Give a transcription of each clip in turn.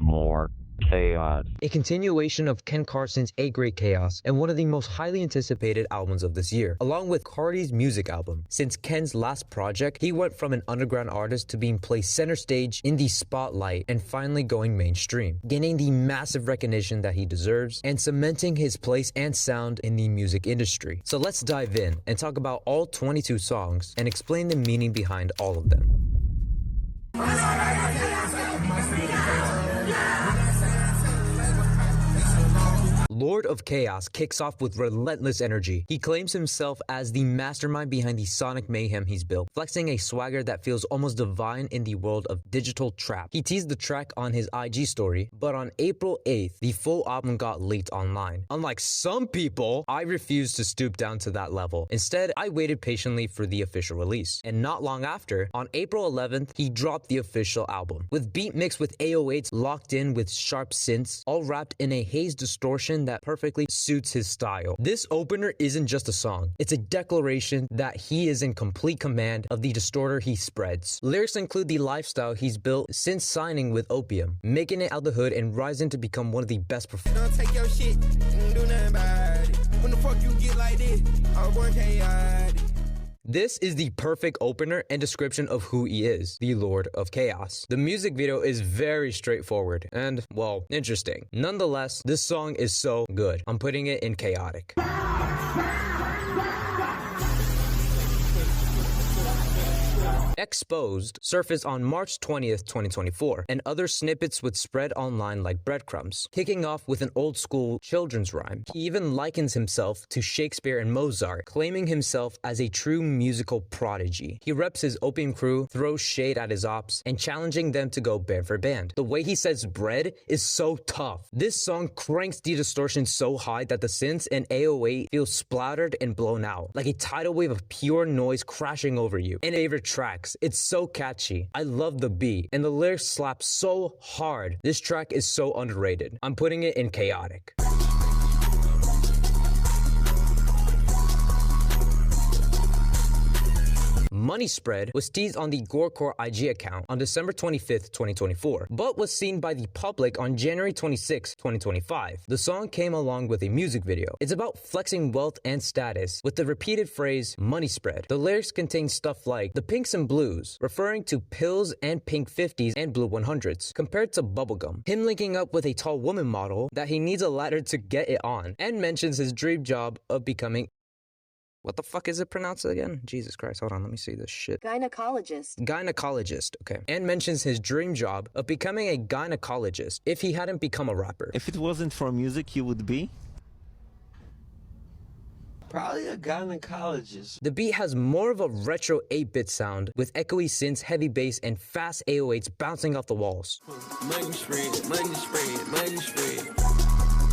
more chaos. A continuation of Ken Carson's A Great Chaos and one of the most highly anticipated albums of this year, along with Cardi's music album. Since Ken's last project, he went from an underground artist to being placed center stage in the spotlight and finally going mainstream, gaining the massive recognition that he deserves and cementing his place and sound in the music industry. So let's dive in and talk about all 22 songs and explain the meaning behind all of them. Lord of Chaos kicks off with relentless energy. He claims himself as the mastermind behind the sonic mayhem he's built, flexing a swagger that feels almost divine in the world of digital trap. He teased the track on his IG story, but on April 8th, the full album got leaked online. Unlike some people, I refused to stoop down to that level. Instead, I waited patiently for the official release. And not long after, on April 11th, he dropped the official album, with beat mixed with 808s locked in with sharp synths, all wrapped in a haze distortion that perfectly suits his style. This opener isn't just a song, it's a declaration that he is in complete command of the distorter he spreads. Lyrics include the lifestyle he's built since signing with Opium, making it out the hood and rising to become one of the best performers. Don't take your shit and do nothing about it. When the fuck you get like this, I'm going chaotic. This is the perfect opener and description of who he is, the Lord of Chaos. The music video is very straightforward and, well, interesting. Nonetheless, this song is so good. I'm putting it in chaotic. XPOSED surfaced on March 20th, 2024, and other snippets would spread online like breadcrumbs, kicking off with an old-school children's rhyme. He even likens himself to Shakespeare and Mozart, claiming himself as a true musical prodigy. He reps his Opium crew, throws shade at his ops, and challenging them to go band for band. The way he says bread is so tough. This song cranks the distortion so high that the synths and 808 feel splattered and blown out, like a tidal wave of pure noise crashing over you. And favorite tracks. It's so catchy. I love the beat, and the lyrics slap so hard. This track is so underrated. I'm putting it in chaotic. Money Spread was teased on the Gorecore IG account on December 25th, 2024, but was seen by the public on January 26, 2025. The song came along with a music video. It's about flexing wealth and status with the repeated phrase, money spread. The lyrics contain stuff like the pinks and blues, referring to pills and pink 50s and blue 100s, compared to bubblegum. Him linking up with a tall woman model that he needs a ladder to get it on, and mentions his dream job of becoming... What the fuck is it pronounced again? Jesus Christ, hold on, let me see this shit. Gynecologist. Gynecologist, okay. And mentions his dream job of becoming a gynecologist if he hadn't become a rapper. If it wasn't for music, you would be? Probably a gynecologist. The beat has more of a retro 8-bit sound with echoey synths, heavy bass, and fast 808s bouncing off the walls. Money spread, money spread, money spread.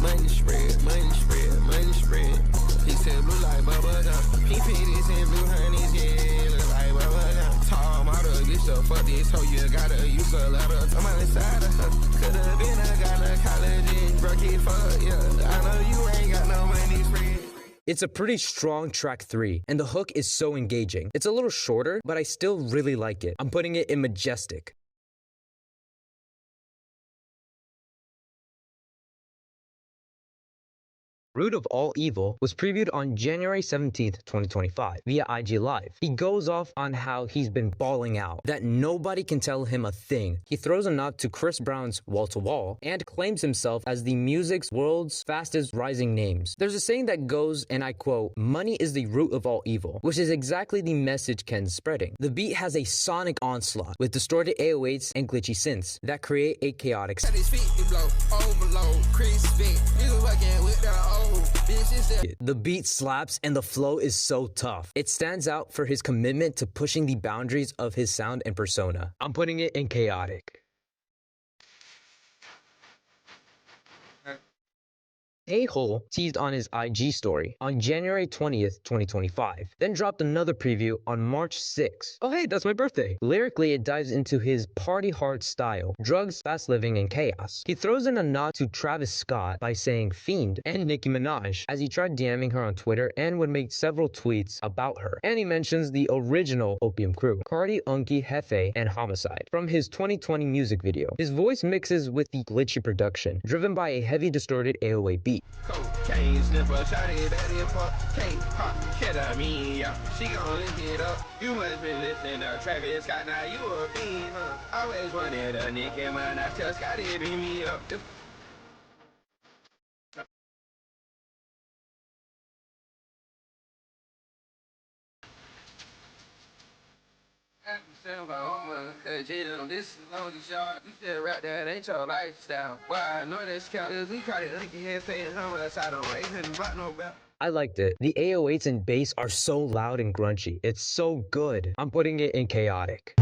Money spread, money spread, money spread. He said blue like bubble gum. He fit this in blue honeys, yeah, look like bubble gum. Tall model, get so fuck this, so you gotta use a lot of time on the side of her. Could've been a gynecologist, broke it fuck, yeah. I know you ain't got no money spread. It's a pretty strong track 3, and the hook is so engaging. It's a little shorter, but I still really like it. I'm putting it in majestic. Root of All Evil was previewed on January 17th, 2025 via IG Live. He goes off on how he's been balling out, that nobody can tell him a thing. He throws a nod to Chris Brown's Wall to Wall and claims himself as the music's world's fastest rising names. There's a saying that goes, and I quote, money is the root of all evil, which is exactly the message Ken's spreading. The beat has a sonic onslaught with distorted 808s and glitchy synths that create a chaotic sound. The beat slaps and the flow is so tough. It stands out for his commitment to pushing the boundaries of his sound and persona. I'm putting it in chaotic. GHOUL teased on his IG story on January 20th, 2025, then dropped another preview on March 6th. Oh hey, that's my birthday! Lyrically, it dives into his party hard style, drugs, fast living, and chaos. He throws in a nod to Travis Scott by saying Fiend and Nicki Minaj as he tried DMing her on Twitter and would make several tweets about her. And he mentions the original Opium Crew, Cardi, Unky, Hefe, and Homicide from his 2020 music video. His voice mixes with the glitchy production, driven by a heavy distorted AOA beat. Cocaine sniffer, shawty baby for K-pop, ketamine, yeah. She gon' lick it up. You must be listening to Travis Scott, now you a fiend, huh? Always wanted a Nicki Minaj, tell Scotty beat me up. This is long as y'all. You said rap that ain't your lifestyle. Why I know this count is we caught it Nicki head saying how much I don't wait and rock no bell. I liked it. The 808s and bass are so loud and grungy. It's so good. I'm putting it in chaotic.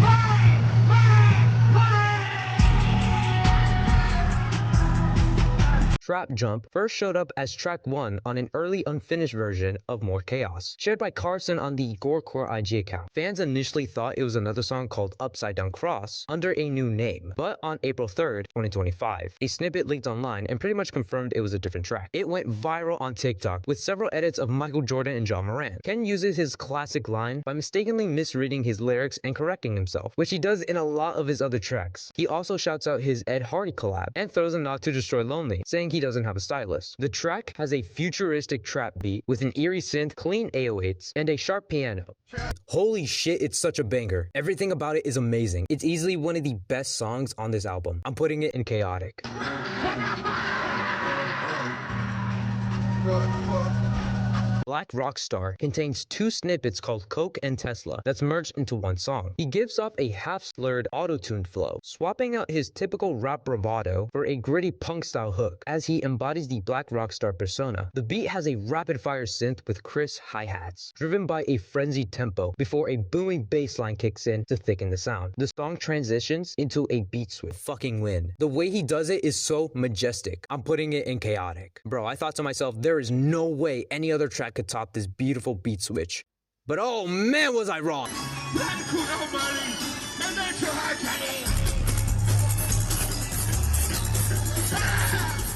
Trap Jump first showed up as track 1 on an early unfinished version of More Chaos, shared by Carson on the Gorecore IG account. Fans initially thought it was another song called Upside Down Cross under a new name, but on April 3rd, 2025, a snippet leaked online and pretty much confirmed it was a different track. It went viral on TikTok with several edits of Michael Jordan and John Moran. Ken uses his classic line by mistakenly misreading his lyrics and correcting himself, which he does in a lot of his other tracks. He also shouts out his Ed Hardy collab and throws a nod to Destroy Lonely, saying he doesn't have a stylist. The track has a futuristic trap beat with an eerie synth, clean 808s, and a sharp piano. Holy shit, it's such a banger. Everything about it is amazing. It's easily one of the best songs on this album. I'm putting it in chaotic. BLAKK ROKKSTAR contains 2 snippets called Coke and Tesla that's merged into one song. He gives off a half-slurred auto-tuned flow, swapping out his typical rap bravado for a gritty punk-style hook as he embodies the BLAKK ROKKSTAR persona. The beat has a rapid-fire synth with crisp hi-hats, driven by a frenzied tempo before a booming bass line kicks in to thicken the sound. The song transitions into a beat switch. Fucking win. The way he does it is so majestic. I'm putting it in chaotic. Bro, I thought to myself, there is no way any other track could top this beautiful beat switch. But oh man, was I wrong!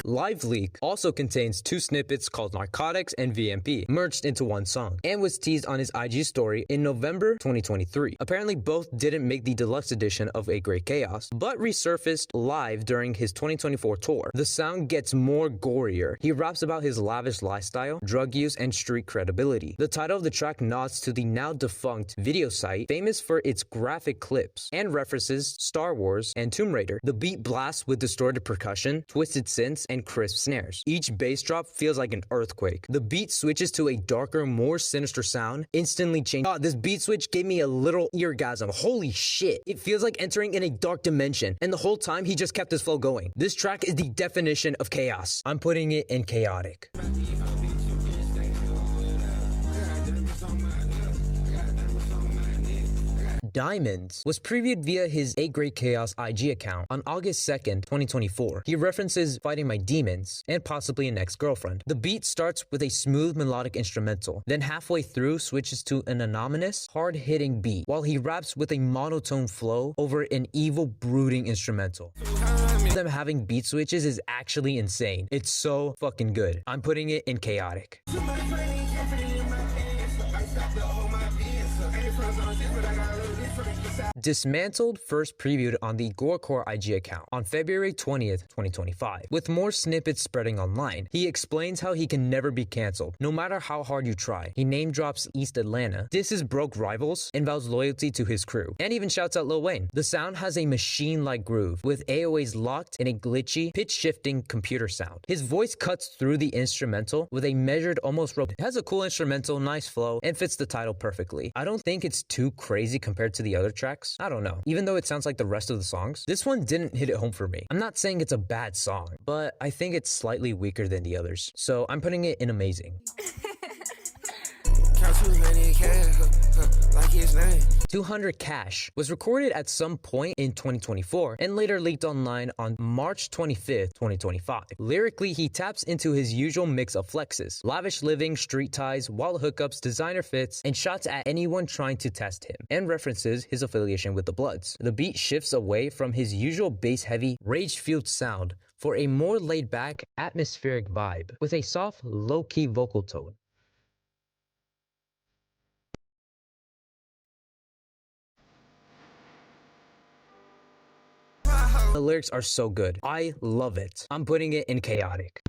LIVELEAK also contains 2 snippets called Narcotics and VMP, merged into one song, and was teased on his IG story in November 2023. Apparently both didn't make the deluxe edition of A Great Chaos, but resurfaced live during his 2024 tour. The sound gets more gorier. He raps about his lavish lifestyle, drug use, and street credibility. The title of the track nods to the now defunct video site, famous for its graphic clips, and references Star Wars and Tomb Raider. The beat blasts with distorted percussion, twisted synths, and crisp snares. Each bass drop feels like an earthquake. The beat switches to a darker, more sinister sound, instantly changing. Oh, this beat switch gave me a little eargasm. Holy shit. It feels like entering in a dark dimension, and the whole time he just kept his flow going. This track is the definition of chaos. I'm putting it in chaotic. Diamonds was previewed via his A Great Chaos IG account on August 2nd, 2024. He references fighting my demons and possibly an ex-girlfriend. The beat starts with a smooth melodic instrumental, then halfway through switches to an anonymous, hard-hitting beat, while he raps with a monotone flow over an evil, brooding instrumental. Them having beat switches is actually insane. It's so fucking good. I'm putting it in chaotic. Dismantled first previewed on the Gorecore IG account on February 20th, 2025. With more snippets spreading online, he explains how he can never be cancelled, no matter how hard you try. He name drops East Atlanta, disses broke rivals, and vows loyalty to his crew, and even shouts out Lil Wayne. The sound has a machine-like groove, with AOAs locked in a glitchy, pitch-shifting computer sound. His voice cuts through the instrumental with a measured, almost robotic. It has a cool instrumental, nice flow, and fits the title perfectly. I don't think it's too crazy compared to the other tracks. I don't know. Even though it sounds like the rest of the songs, this one didn't hit it home for me. I'm not saying it's a bad song, but I think it's slightly weaker than the others. So I'm putting it in amazing. Count 200 cash, like his name. 200 KASH was recorded at some point in 2024 and later leaked online on March 25th, 2025. Lyrically, he taps into his usual mix of flexes: lavish living, street ties, wall hookups, designer fits, and shots at anyone trying to test him, and references his affiliation with the Bloods. The beat shifts away from his usual bass-heavy, rage-fueled sound for a more laid-back, atmospheric vibe with a soft, low-key vocal tone. The lyrics are so good. I love it. I'm putting it in chaotic.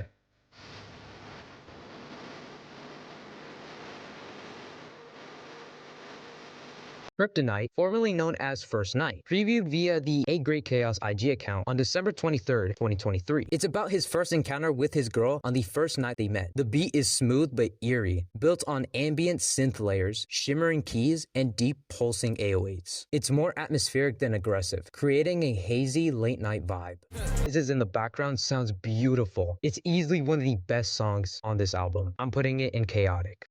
KRYPTONITE, formerly known as First Night, previewed via the A Great Chaos IG account on December 23rd, 2023. It's about his first encounter with his girl on the first night they met. The beat is smooth but eerie, built on ambient synth layers, shimmering keys, and deep pulsing 808s. It's more atmospheric than aggressive, creating a hazy late-night vibe. This in the background sounds beautiful. It's easily one of the best songs on this album. I'm putting it in chaotic.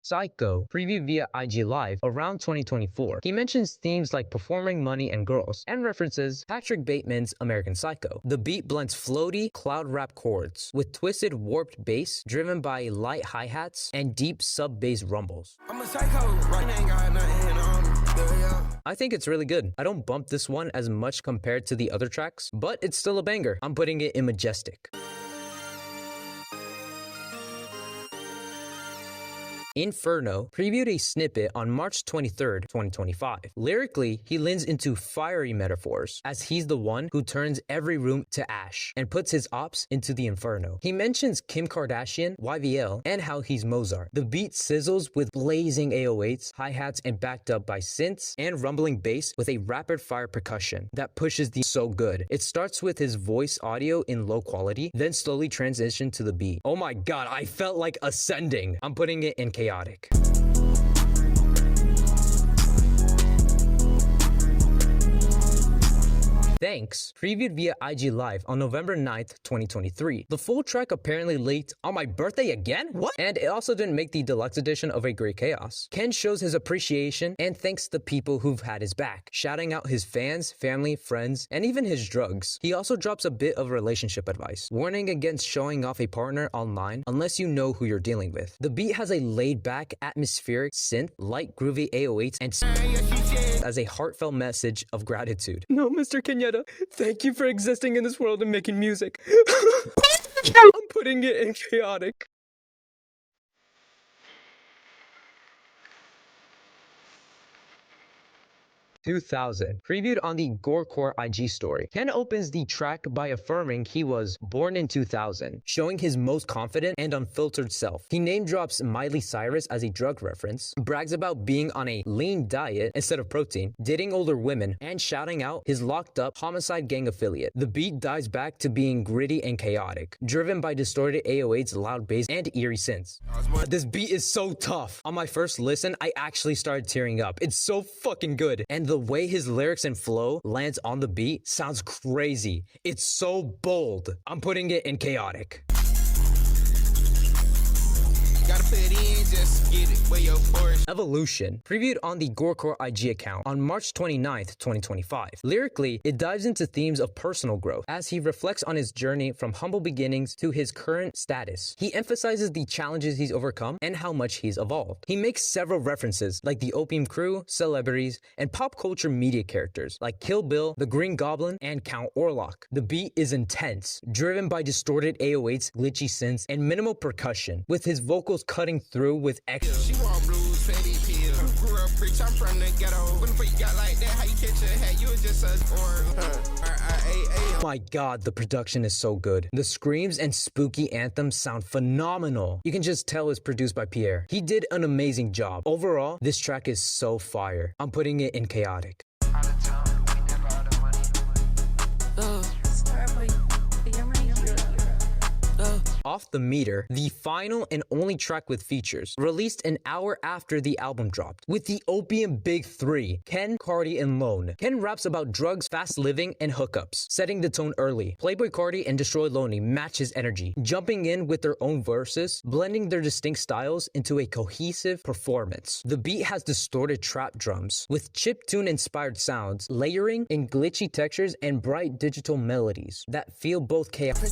Psycho, previewed via IG Live around 2024. He mentions themes like performing money and girls, and references Patrick Bateman's American Psycho. The beat blends floaty, cloud rap chords with twisted, warped bass driven by light hi-hats and deep sub-bass rumbles. I'm a psycho, right now ain't got nothing on me. Yeah. I think it's really good. I don't bump this one as much compared to the other tracks, but it's still a banger. I'm putting it in majestic. Inferno previewed a snippet on March 23rd, 2025. Lyrically, he leans into fiery metaphors, as he's the one who turns every room to ash and puts his ops into the inferno. He mentions Kim Kardashian, YVL, and how he's Mozart. The beat sizzles with blazing 808s, hi-hats, and backed up by synths and rumbling bass with a rapid-fire percussion that pushes the so good. It starts with his voice audio in low quality, then slowly transitions to the beat. Oh my god, I felt like ascending. I'm putting it in chaotic. Thanks, previewed via IG Live on November 9th, 2023. The full track apparently leaked on my birthday again? What? And it also didn't make the deluxe edition of A Great Chaos. Ken shows his appreciation and thanks the people who've had his back, shouting out his fans, family, friends, and even his drugs. He also drops a bit of relationship advice, warning against showing off a partner online unless you know who you're dealing with. The beat has a laid-back, atmospheric synth, light groovy 808s, and as a heartfelt message of gratitude. No, Mr. Kenyatta, thank you for existing in this world and making music. I'm putting it in chaotic. 2000, previewed on the Gorecore IG story. Ken opens the track by affirming he was born in 2000, showing his most confident and unfiltered self. He name drops Miley Cyrus as a drug reference, brags about being on a lean diet instead of protein, dating older women, and shouting out his locked up homicide gang affiliate. The beat dives back to being gritty and chaotic, driven by distorted 808s, loud bass, and eerie synths. This beat is so tough. On my first listen, I actually started tearing up. It's so fucking good. And the way his lyrics and flow lands on the beat sounds crazy. It's so bold. I'm putting it in chaotic. Gotta put it in, just get it where your portion. Evolution, previewed on the Gorecore IG account on March 29th, 2025. Lyrically, it dives into themes of personal growth as he reflects on his journey from humble beginnings to his current status. He emphasizes the challenges he's overcome and how much he's evolved. He makes several references like the Opium Crew, celebrities, and pop culture media characters like Kill Bill, the Green Goblin, and Count Orlok. The beat is intense, driven by distorted 808s, glitchy synths, and minimal percussion, with his vocals cutting through with She want blues, fatty pills. Grew up rich, I'm from the ghetto. When the freak got like that, how you catch a hat? You was just a Oh my god, the production is so good. The screams and spooky anthems sound phenomenal. You can just tell it's produced by Pierre. He did an amazing job. Overall, this track is so fire. I'm putting it in chaotic. Off the Meter, the final and only track with features, released an hour after the album dropped. With the Opium Big Three, Ken, Cardi, and Lone. Ken raps about drugs, fast living, and hookups, setting the tone early. Playboi Carti and Destroy Lonely match his energy, jumping in with their own verses, blending their distinct styles into a cohesive performance. The beat has distorted trap drums, with chiptune-inspired sounds, layering in glitchy textures and bright digital melodies that feel both chaotic.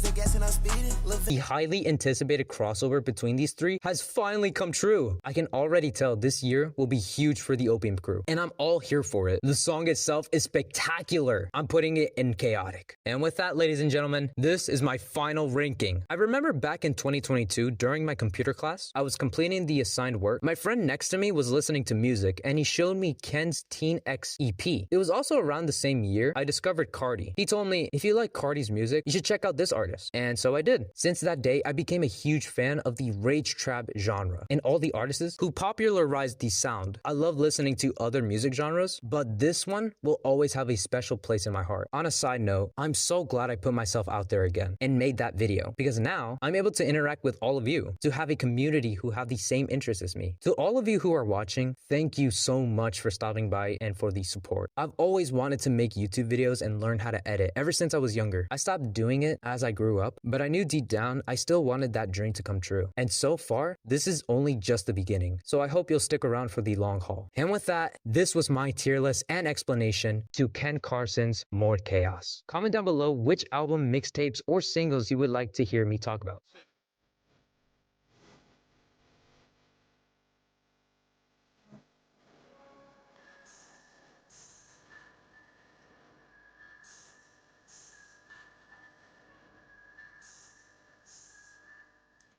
The highly anticipated crossover between these three has finally come true. I can already tell this year will be huge for the Opium crew, and I'm all here for it. The song itself is spectacular. I'm putting it in chaotic. And with that, ladies and gentlemen, this is my final ranking. I remember back in 2022 during my computer class, I was completing the assigned work. My friend next to me was listening to music and he showed me Ken's Teen X EP. It was also around the same year I discovered Carti. He told me, if you like Carti's music, you should check out this artist. And so I did. Since that day, I became a huge fan of the rage trap genre and all the artists who popularized the sound. I love listening to other music genres, but this one will always have a special place in my heart. On a side note, I'm so glad I put myself out there again and made that video, because now I'm able to interact with all of you, to have a community who have the same interests as me. To all of you who are watching, thank you so much for stopping by and for the support. I've always wanted to make YouTube videos and learn how to edit ever since I was younger. I stopped doing it as I grew up, but I knew deep down I still wanted that dream to come true. And so far, this is only just the beginning. So I hope you'll stick around for the long haul. And with that, this was my tier list and explanation to Ken Carson's More Chaos. Comment down below which album, mixtapes, or singles you would like to hear me talk about.